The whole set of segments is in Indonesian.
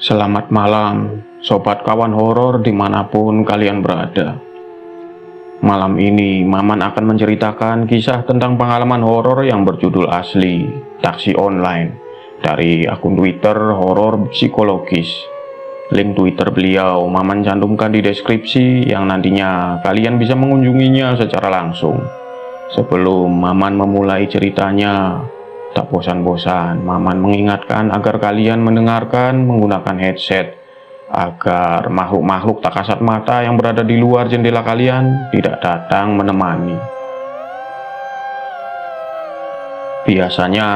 Selamat malam, sobat kawan horor dimanapun kalian berada. Malam ini, Maman akan menceritakan kisah tentang pengalaman horor yang berjudul asli, Taksi Online, dari akun Twitter Horor Psikologis. Link Twitter beliau Maman cantumkan di deskripsi yang nantinya kalian bisa mengunjunginya secara langsung. Sebelum Maman memulai ceritanya, tak bosan-bosan Maman mengingatkan agar kalian mendengarkan menggunakan headset, agar makhluk-makhluk tak kasat mata yang berada di luar jendela kalian tidak datang menemani. Biasanya,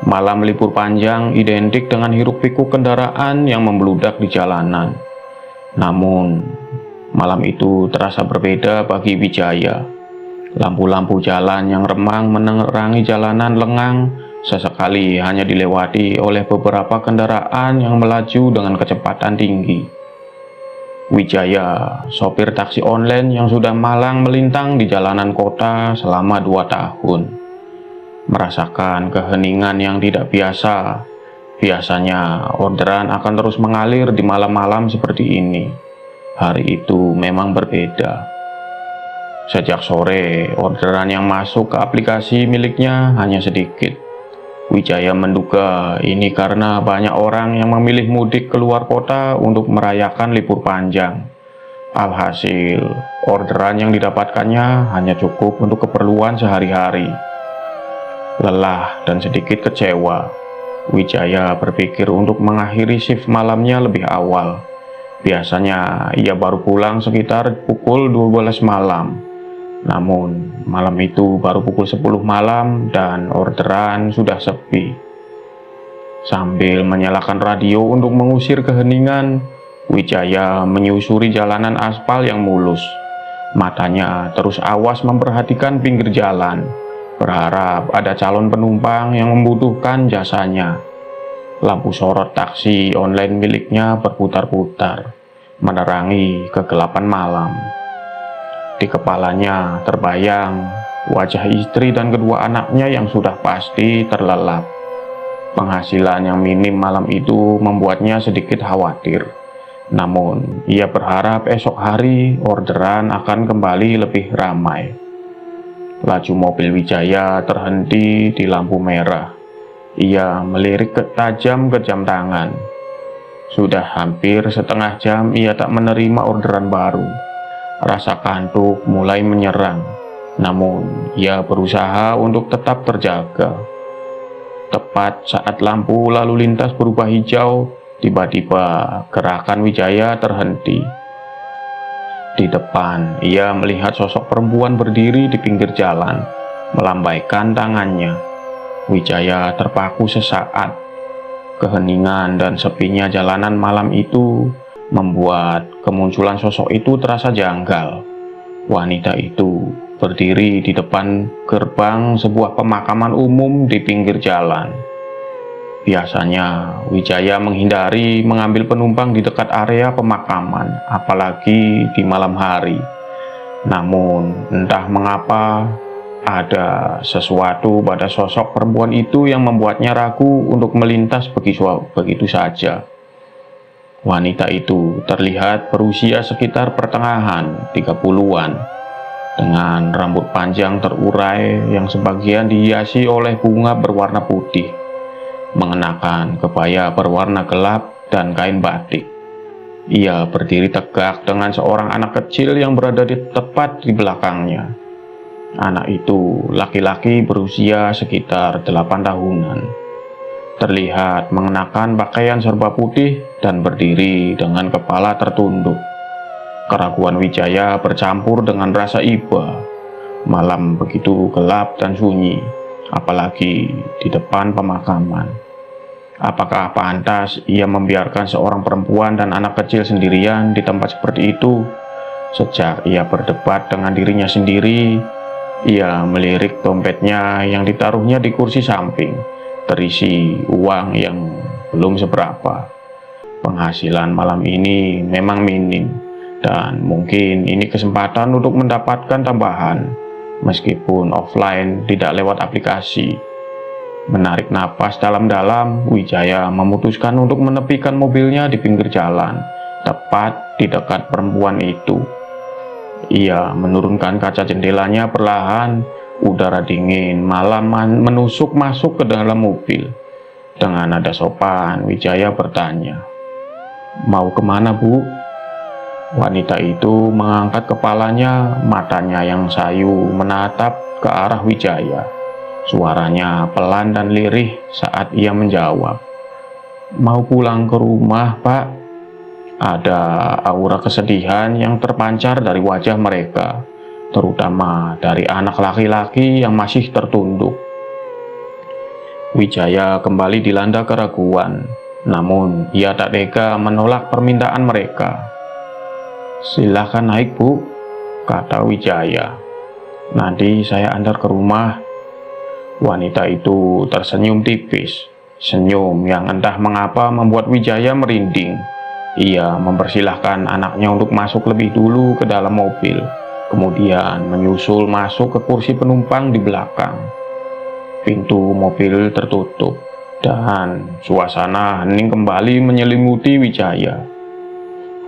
malam libur panjang identik dengan hiruk-pikuk kendaraan yang membludak di jalanan. Namun, malam itu terasa berbeda bagi Wijaya. Lampu-lampu jalan yang remang menerangi jalanan lengang sesekali hanya dilewati oleh beberapa kendaraan yang melaju dengan kecepatan tinggi. Wijaya, sopir taksi online yang sudah malang melintang di jalanan kota selama 2 tahun, merasakan keheningan yang tidak biasa. Biasanya orderan akan terus mengalir di malam-malam seperti ini. Hari itu memang berbeda. Sejak sore, orderan yang masuk ke aplikasi miliknya hanya sedikit. Wijaya menduga ini karena banyak orang yang memilih mudik keluar kota untuk merayakan libur panjang. Alhasil, orderan yang didapatkannya hanya cukup untuk keperluan sehari-hari. Lelah dan sedikit kecewa, Wijaya berpikir untuk mengakhiri shift malamnya lebih awal. Biasanya ia baru pulang sekitar pukul 12 malam. Namun, malam itu baru pukul 10 malam dan orderan sudah sepi. Sambil menyalakan radio untuk mengusir keheningan, Wijaya menyusuri jalanan aspal yang mulus. Matanya terus awas memperhatikan pinggir jalan, berharap ada calon penumpang yang membutuhkan jasanya. Lampu sorot taksi online miliknya berputar-putar, menerangi kegelapan malam. Di kepalanya terbayang wajah istri dan kedua anaknya yang sudah pasti terlelap. Penghasilan yang minim malam itu membuatnya sedikit khawatir. Namun, ia berharap esok hari orderan akan kembali lebih ramai. Laju mobil Wijaya terhenti di lampu merah. Ia melirik tajam ke jam tangan. Sudah hampir setengah jam ia tak menerima orderan baru. Rasa kantuk mulai menyerang, namun ia berusaha untuk tetap terjaga. Tepat saat lampu lalu lintas berubah hijau, tiba-tiba gerakan Wijaya terhenti. Di depan, ia melihat sosok perempuan berdiri di pinggir jalan, melambaikan tangannya. Wijaya terpaku sesaat. Keheningan dan sepinya jalanan malam itu membuat kemunculan sosok itu terasa janggal. Wanita itu berdiri di depan gerbang sebuah pemakaman umum di pinggir jalan. Biasanya Wijaya menghindari mengambil penumpang di dekat area pemakaman, apalagi di malam hari. Namun entah mengapa ada sesuatu pada sosok perempuan itu yang membuatnya ragu untuk melintas begitu saja. Wanita itu terlihat berusia sekitar pertengahan 30-an, dengan rambut panjang terurai yang sebagian dihiasi oleh bunga berwarna putih, mengenakan kebaya berwarna gelap dan kain batik. Ia berdiri tegak dengan seorang anak kecil yang berada tepat di belakangnya. Anak itu laki-laki berusia sekitar 8 tahunan. Terlihat mengenakan pakaian serba putih dan berdiri dengan kepala tertunduk. Keraguan Wijaya bercampur dengan rasa iba. Malam begitu gelap dan sunyi, apalagi di depan pemakaman. Apakah pantas ia membiarkan seorang perempuan dan anak kecil sendirian di tempat seperti itu? Sejak ia berdebat dengan dirinya sendiri, ia melirik dompetnya yang ditaruhnya di kursi samping, terisi uang yang belum seberapa. Penghasilan malam ini memang minim, dan mungkin ini kesempatan untuk mendapatkan tambahan, meskipun offline tidak lewat aplikasi. Menarik napas dalam-dalam, Wijaya memutuskan untuk menepikan mobilnya di pinggir jalan, tepat di dekat perempuan itu. Ia menurunkan kaca jendelanya perlahan. Udara dingin malam menusuk masuk ke dalam mobil. Dengan nada sopan, Wijaya bertanya, "Mau kemana, Bu?" Wanita itu mengangkat kepalanya, matanya yang sayu menatap ke arah Wijaya. Suaranya pelan dan lirih saat ia menjawab, "Mau pulang ke rumah, Pak." Ada aura kesedihan yang terpancar dari wajah mereka, terutama dari anak laki-laki yang masih tertunduk. Wijaya kembali dilanda keraguan, namun ia tak tega menolak permintaan mereka. "Silakan naik, Bu," kata Wijaya. "Nanti saya antar ke rumah." Wanita itu tersenyum tipis, senyum yang entah mengapa membuat Wijaya merinding. Ia mempersilahkan anaknya untuk masuk lebih dulu ke dalam mobil, kemudian menyusul masuk ke kursi penumpang di belakang. Pintu mobil tertutup, dan suasana hening kembali menyelimuti Wijaya.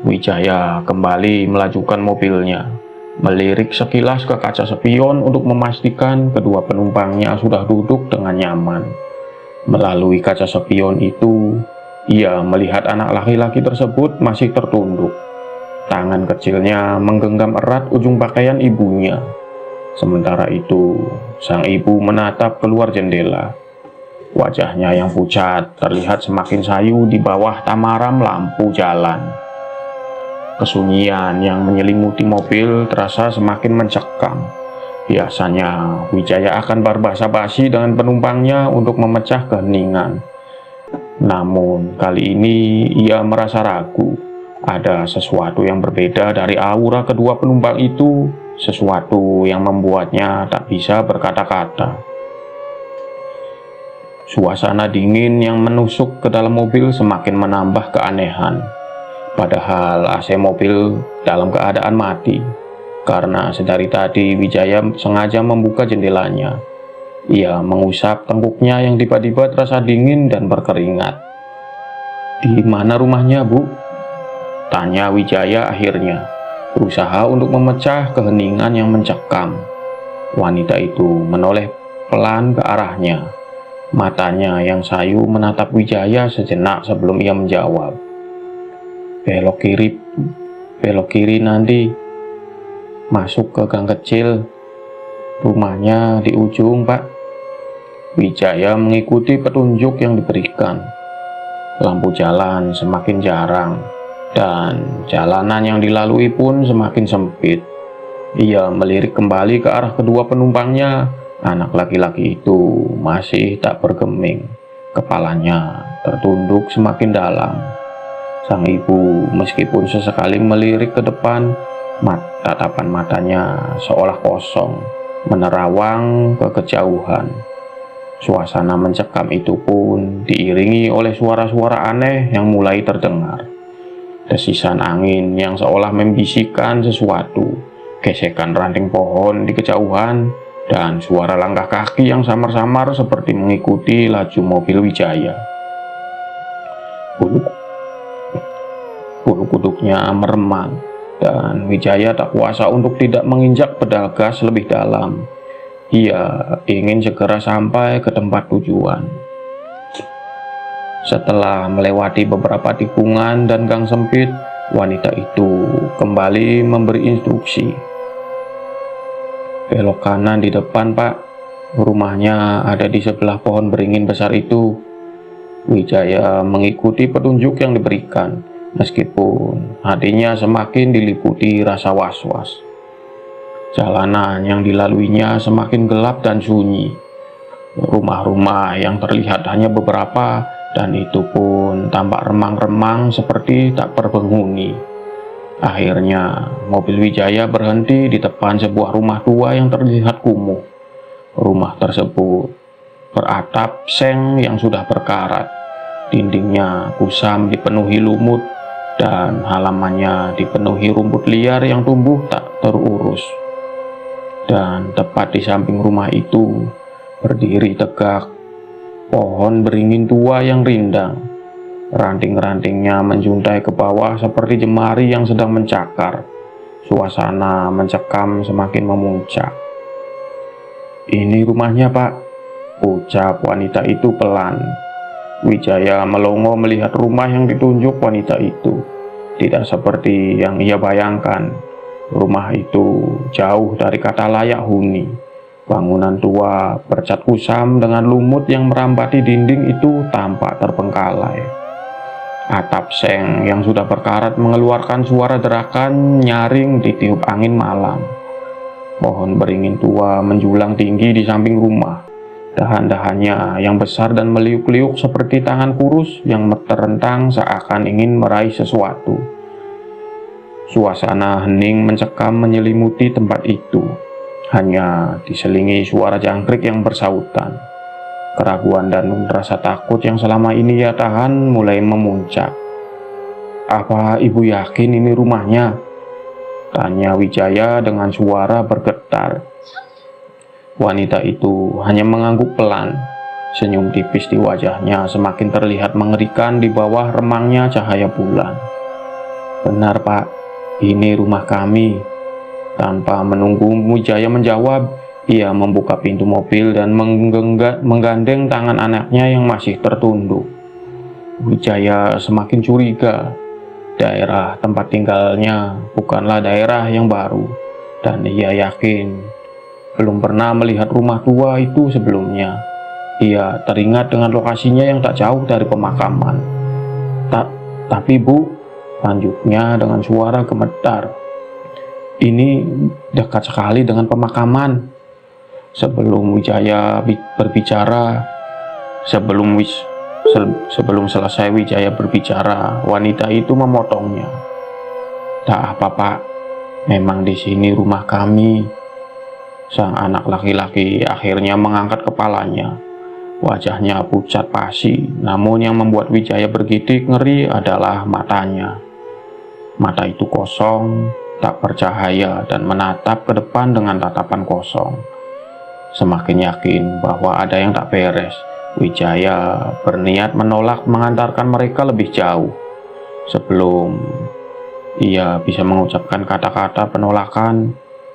Wijaya kembali melajukan mobilnya, melirik sekilas ke kaca spion untuk memastikan kedua penumpangnya sudah duduk dengan nyaman. Melalui kaca spion itu, ia melihat anak laki-laki tersebut masih tertunduk. Tangan kecilnya menggenggam erat ujung pakaian ibunya. Sementara itu, sang ibu menatap keluar jendela. Wajahnya yang pucat terlihat semakin sayu di bawah tamaram lampu jalan. Kesunyian yang menyelimuti mobil terasa semakin mencekam. Biasanya, Wijaya akan berbasa-basi dengan penumpangnya untuk memecah keheningan. Namun, kali ini ia merasa ragu. Ada sesuatu yang berbeda dari aura kedua penumpang itu, sesuatu yang membuatnya tak bisa berkata-kata. Suasana dingin yang menusuk ke dalam mobil semakin menambah keanehan. Padahal AC mobil dalam keadaan mati, karena sedari tadi Wijaya sengaja membuka jendelanya. Ia mengusap tengkuknya yang tiba-tiba terasa dingin dan berkeringat. "Di mana rumahnya, Bu?" tanya Wijaya akhirnya, berusaha untuk memecah keheningan yang mencekam. Wanita itu menoleh pelan ke arahnya. Matanya yang sayu menatap Wijaya sejenak sebelum ia menjawab, belok kiri nanti. Masuk ke gang kecil. Rumahnya di ujung, Pak." Wijaya mengikuti petunjuk yang diberikan. Lampu jalan semakin jarang, dan jalanan yang dilalui pun semakin sempit. Ia melirik kembali ke arah kedua penumpangnya. Anak laki-laki itu masih tak bergeming. Kepalanya tertunduk semakin dalam. Sang ibu meskipun sesekali melirik ke depan, tatapan matanya seolah kosong, menerawang ke kejauhan. Suasana mencekam itu pun diiringi oleh suara-suara aneh yang mulai terdengar. Desisan angin yang seolah membisikkan sesuatu, gesekan ranting pohon di kejauhan, dan suara langkah kaki yang samar-samar seperti mengikuti laju mobil Wijaya. Bulu kuduknya meremang, dan Wijaya tak kuasa untuk tidak menginjak pedal gas lebih dalam. Ia ingin segera sampai ke tempat tujuan. Setelah melewati beberapa tikungan dan gang sempit, wanita itu kembali memberi instruksi. "Belok kanan di depan, Pak. Rumahnya ada di sebelah pohon beringin besar itu." Wijaya mengikuti petunjuk yang diberikan, meskipun hatinya semakin diliputi rasa was-was. Jalanan yang dilaluinya semakin gelap dan sunyi. Rumah-rumah yang terlihat hanya beberapa, dan itu pun tampak remang-remang seperti tak berpenghuni. Akhirnya, mobil Wijaya berhenti di depan sebuah rumah tua yang terlihat kumuh. Rumah tersebut beratap seng yang sudah berkarat. Dindingnya kusam dipenuhi lumut, dan halamannya dipenuhi rumput liar yang tumbuh tak terurus. Dan tepat di samping rumah itu, berdiri tegak pohon beringin tua yang rindang. Ranting-rantingnya menjuntai ke bawah seperti jemari yang sedang mencakar. Suasana mencekam semakin memuncak. "Ini rumahnya, Pak," ucap wanita itu pelan. Wijaya melongo melihat rumah yang ditunjuk wanita itu. Tidak seperti yang ia bayangkan. Rumah itu jauh dari kata layak huni. Bangunan tua bercat kusam dengan lumut yang merambati dinding itu tampak terbengkalai. Atap seng yang sudah berkarat mengeluarkan suara derakan nyaring ditiup angin malam. Pohon beringin tua menjulang tinggi di samping rumah. Dahan-dahannya yang besar dan meliuk-liuk seperti tangan kurus yang terentang seakan ingin meraih sesuatu. Suasana hening mencekam menyelimuti tempat itu. Hanya diselingi suara jangkrik yang bersautan. Keraguan dan rasa takut yang selama ini ia tahan mulai memuncak. "Apa ibu yakin ini rumahnya?" tanya Wijaya dengan suara bergetar. Wanita itu hanya mengangguk pelan. Senyum tipis di wajahnya semakin terlihat mengerikan di bawah remangnya cahaya bulan. "Benar, Pak, ini rumah kami." Tanpa menunggu Wijaya menjawab, ia membuka pintu mobil dan menggandeng tangan anaknya yang masih tertunduk. Wijaya semakin curiga. Daerah tempat tinggalnya bukanlah daerah yang baru, dan ia yakin belum pernah melihat rumah tua itu sebelumnya. Ia teringat dengan lokasinya yang tak jauh dari pemakaman. Tapi Bu," lanjutnya dengan suara gemetar, "ini dekat sekali dengan pemakaman." Sebelum selesai Wijaya berbicara, wanita itu memotongnya. "Tak apa, Pak. Memang di sini rumah kami." Sang anak laki-laki akhirnya mengangkat kepalanya. Wajahnya pucat pasi, namun yang membuat Wijaya bergidik ngeri adalah matanya. Mata itu kosong, tak bercahaya, dan menatap ke depan dengan tatapan kosong. Semakin yakin bahwa ada yang tak beres, Wijaya berniat menolak mengantarkan mereka lebih jauh. Sebelum ia bisa mengucapkan kata-kata penolakan,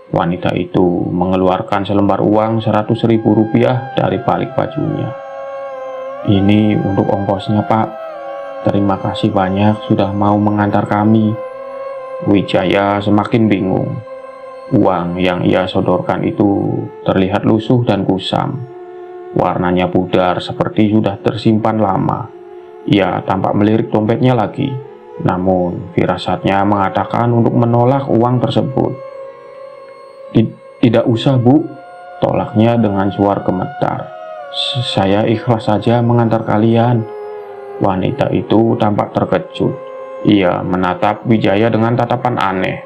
wanita itu mengeluarkan selembar uang 100.000 rupiah dari balik bajunya. "Ini untuk ongkosnya, Pak. Terima kasih banyak sudah mau mengantar kami." Wijaya semakin bingung. Uang yang ia sodorkan itu terlihat lusuh dan kusam. Warnanya pudar seperti sudah tersimpan lama. Ia tampak melirik dompetnya lagi, namun firasatnya mengatakan untuk menolak uang tersebut. "Tidak usah, Bu," tolaknya dengan suara gemetar. "Saya ikhlas saja mengantar kalian." Wanita itu tampak terkejut. Ia menatap Wijaya dengan tatapan aneh.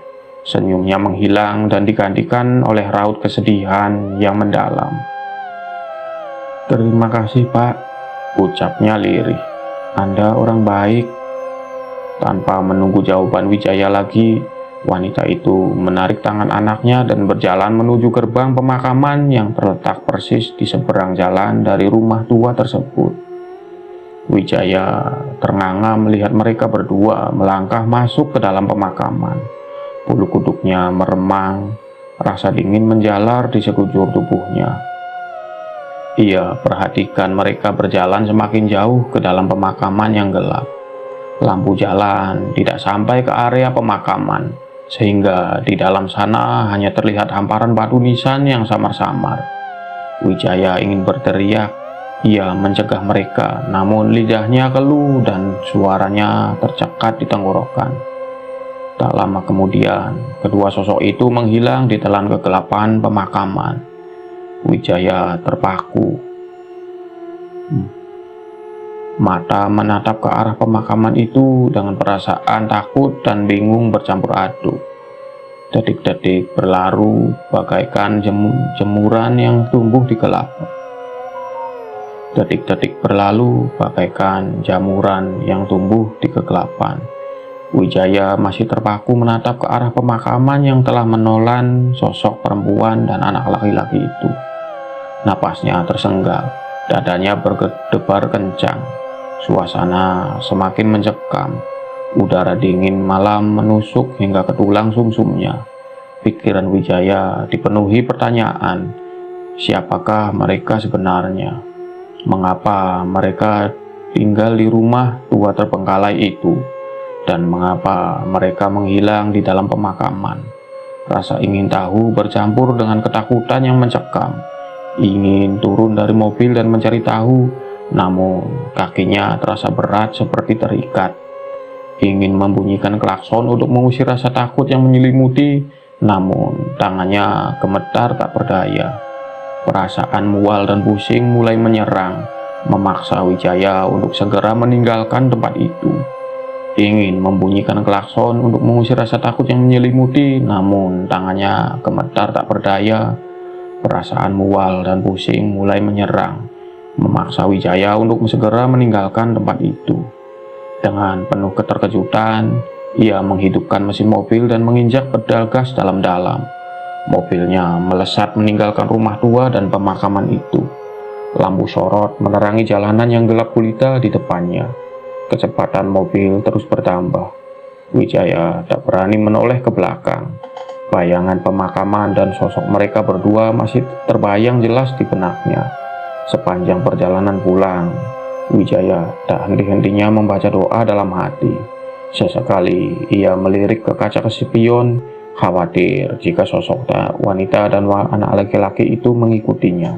Senyumnya menghilang dan digantikan oleh raut kesedihan yang mendalam. "Terima kasih, Pak," ucapnya lirih. "Anda orang baik." Tanpa menunggu jawaban Wijaya lagi, wanita itu menarik tangan anaknya dan berjalan menuju gerbang pemakaman yang terletak persis di seberang jalan dari rumah tua tersebut. Wijaya ternganga melihat mereka berdua melangkah masuk ke dalam pemakaman. Bulu kuduknya meremang, rasa dingin menjalar di sekujur tubuhnya. Ia perhatikan mereka berjalan semakin jauh ke dalam pemakaman yang gelap. Lampu jalan tidak sampai ke area pemakaman, sehingga di dalam sana hanya terlihat hamparan batu nisan yang samar-samar. Wijaya ingin berteriak. Ia mencegah mereka, namun lidahnya keluh dan suaranya tercekat di tenggorokan. Tak lama kemudian, kedua sosok itu menghilang di telan kegelapan pemakaman. Wijaya terpaku. Mata menatap ke arah pemakaman itu dengan perasaan takut dan bingung bercampur aduk. Detik-detik berlalu bagaikan jemuran yang tumbuh di kegelapan. Detik-detik berlalu bagaikan jamuran yang tumbuh di kegelapan. Wijaya masih terpaku menatap ke arah pemakaman yang telah menelan sosok perempuan dan anak laki-laki itu. Napasnya tersengal. Dadanya berdebar kencang. Suasana semakin mencekam. Udara dingin malam menusuk hingga ke tulang sumsumnya. Pikiran Wijaya dipenuhi pertanyaan. Siapakah mereka sebenarnya? Mengapa mereka tinggal di rumah tua terbengkalai itu? Dan mengapa mereka menghilang di dalam pemakaman? Rasa ingin tahu bercampur dengan ketakutan yang mencekam. Ingin turun dari mobil dan mencari tahu, namun kakinya terasa berat seperti terikat. Ingin membunyikan klakson untuk mengusir rasa takut yang menyelimuti, namun tangannya gemetar tak berdaya. Perasaan mual dan pusing mulai menyerang, memaksa Wijaya untuk segera meninggalkan tempat itu. Ingin membunyikan klakson untuk mengusir rasa takut yang menyelimuti, namun tangannya gemetar tak berdaya. Perasaan mual dan pusing mulai menyerang, memaksa Wijaya untuk segera meninggalkan tempat itu. Dengan penuh keterkejutan, ia menghidupkan mesin mobil dan menginjak pedal gas dalam-dalam. Mobilnya melesat meninggalkan rumah tua dan pemakaman itu. Lampu sorot menerangi jalanan yang gelap gulita di depannya. Kecepatan mobil terus bertambah. Wijaya tak berani menoleh ke belakang. Bayangan pemakaman dan sosok mereka berdua masih terbayang jelas di benaknya. Sepanjang perjalanan pulang, Wijaya tak henti-hentinya membaca doa dalam hati. Sesekali ia melirik ke kaca spion, khawatir jika sosok wanita dan anak laki-laki itu mengikutinya.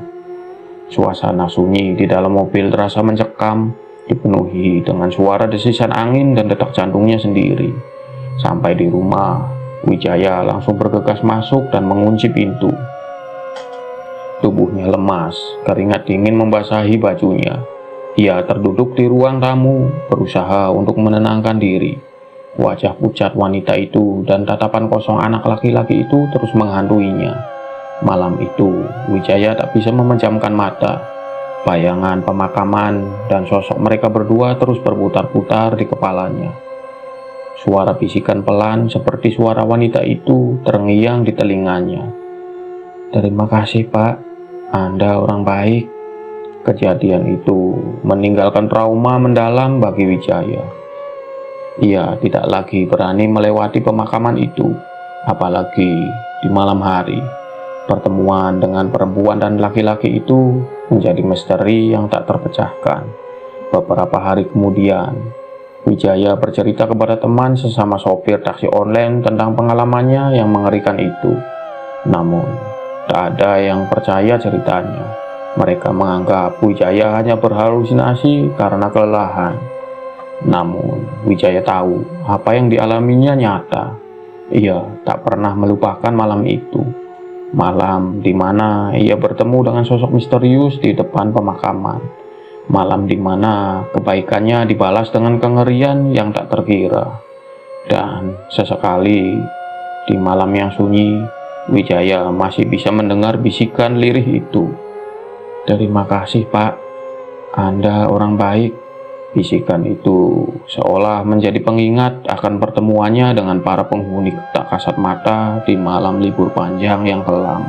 Suasana sunyi di dalam mobil terasa mencekam, dipenuhi dengan suara desisan angin dan detak jantungnya sendiri. Sampai di rumah, Wijaya langsung bergegas masuk dan mengunci pintu. Tubuhnya lemas, keringat dingin membasahi bajunya. Ia terduduk di ruang tamu, berusaha untuk menenangkan diri. Wajah pucat wanita itu dan tatapan kosong anak laki-laki itu terus menghantuinya. Malam itu, Wijaya tak bisa memejamkan mata. Bayangan pemakaman dan sosok mereka berdua terus berputar-putar di kepalanya. Suara bisikan pelan seperti suara wanita itu terngiang di telinganya. "Terima kasih, Pak. Anda orang baik." Kejadian itu meninggalkan trauma mendalam bagi Wijaya. Ia tidak lagi berani melewati pemakaman itu, apalagi di malam hari. Pertemuan dengan perempuan dan laki-laki itu menjadi misteri yang tak terpecahkan. Beberapa hari kemudian, Wijaya bercerita kepada teman sesama sopir taksi online tentang pengalamannya yang mengerikan itu. Namun, tak ada yang percaya ceritanya. Mereka menganggap Wijaya hanya berhalusinasi karena kelelahan. Namun, Wijaya tahu apa yang dialaminya nyata. Ia tak pernah melupakan malam itu. Malam di mana ia bertemu dengan sosok misterius di depan pemakaman. Malam di mana kebaikannya dibalas dengan kengerian yang tak terkira. Dan sesekali, di malam yang sunyi, Wijaya masih bisa mendengar bisikan lirih itu. "Terima kasih, Pak. Anda orang baik." Bisikan itu seolah menjadi pengingat akan pertemuannya dengan para penghuni tak kasat mata di malam libur panjang yang kelam.